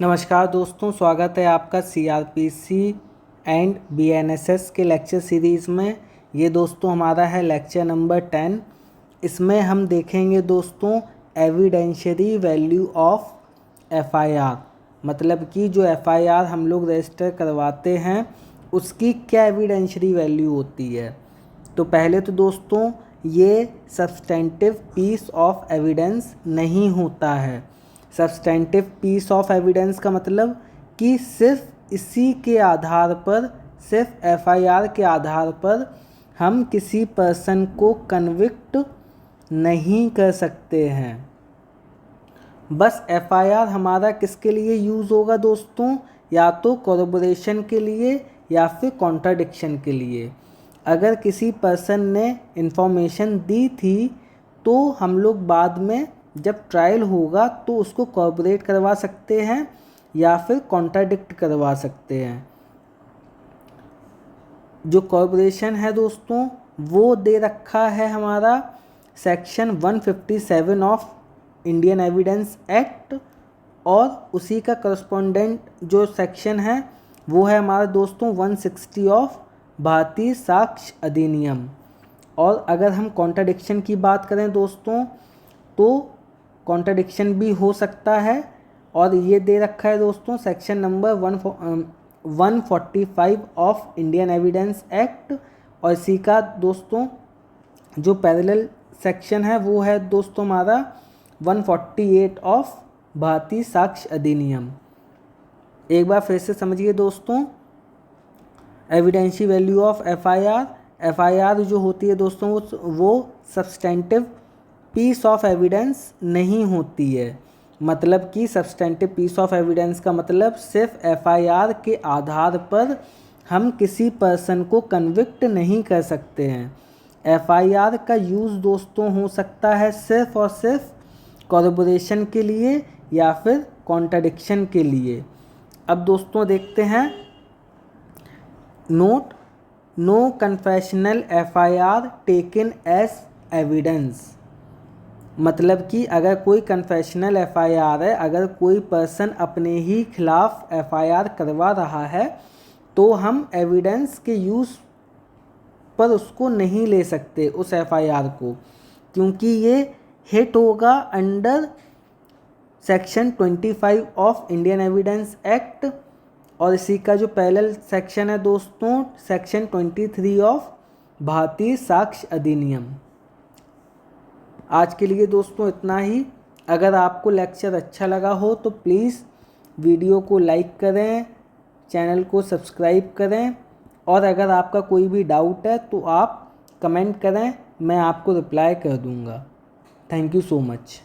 नमस्कार दोस्तों, स्वागत है आपका सीआरपीसी एंड बीएनएसएस के लेक्चर सीरीज़ में। ये दोस्तों हमारा है लेक्चर नंबर 10। इसमें हम देखेंगे दोस्तों एविडेंशियरी वैल्यू ऑफ एफआईआर, मतलब कि जो एफआईआर हम लोग रजिस्टर करवाते हैं उसकी क्या एविडेंशियरी वैल्यू होती है। तो पहले तो दोस्तों ये सब्सटेंटिव पीस ऑफ एविडेंस नहीं होता है। सब्सटेंटिव पीस ऑफ एविडेंस का मतलब कि सिर्फ इसी के आधार पर, सिर्फ एफआईआर के आधार पर हम किसी पर्सन को कन्विक्ट नहीं कर सकते हैं। बस एफआईआर हमारा किसके लिए यूज़ होगा दोस्तों, या तो कोरबोरेशन के लिए या फिर कॉन्ट्राडिक्शन के लिए। अगर किसी पर्सन ने इन्फॉर्मेशन दी थी तो हम लोग बाद में जब ट्रायल होगा तो उसको कॉर्पोरेट करवा सकते हैं या फिर कॉन्ट्राडिक्ट करवा सकते हैं। जो कॉर्पोरेशन है दोस्तों वो दे रखा है हमारा section 157 of Indian evidence act, और उसी का करस्पॉन्डेंट जो सेक्शन है वो है हमारा दोस्तों 160 ऑफ भारतीय साक्ष्य अधिनियम। और अगर हम कॉन्ट्राडिक्शन की बात करें दोस्तों तो कॉन्ट्राडिक्शन भी हो सकता है, और ये दे रखा है दोस्तों section number 145 of Indian evidence act. और इसी का दोस्तों जो पैरेलल सेक्शन है वो है दोस्तों हमारा 148 ऑफ भारतीय साक्ष्य अधिनियम। एक बार फिर से समझिए दोस्तों, एविडेंशियल वैल्यू ऑफ एफआईआर जो होती है दोस्तों वो सब्सटेंटिव पीस ऑफ एविडेंस नहीं होती है। मतलब कि सब्सटेंटिव पीस ऑफ एविडेंस का मतलब सिर्फ एफआईआर के आधार पर हम किसी पर्सन को कन्विक्ट नहीं कर सकते हैं। एफआईआर का यूज़ दोस्तों हो सकता है सिर्फ और सिर्फ कॉर्पोरेशन के लिए या फिर कॉन्ट्राडिक्शन के लिए। अब दोस्तों देखते हैं note, no confessional FIR taken as evidence. मतलब कि अगर कोई कन्फेशनल एफआईआर है, अगर कोई पर्सन अपने ही खिलाफ एफआईआर करवा रहा है तो हम एविडेंस के यूज़ पर उसको नहीं ले सकते उस एफआईआर को, क्योंकि ये हिट होगा under section 25 of Indian evidence act. और इसी का जो पैरेलल सेक्शन है दोस्तों सेक्शन 23 ऑफ भारतीय साक्ष्य अधिनियम। आज के लिए दोस्तों इतना ही। अगर आपको लेक्चर अच्छा लगा हो तो प्लीज़ वीडियो को लाइक करें, चैनल को सब्सक्राइब करें, और अगर आपका कोई भी डाउट है तो आप कमेंट करें, मैं आपको रिप्लाई कर दूंगा। Thank you so much.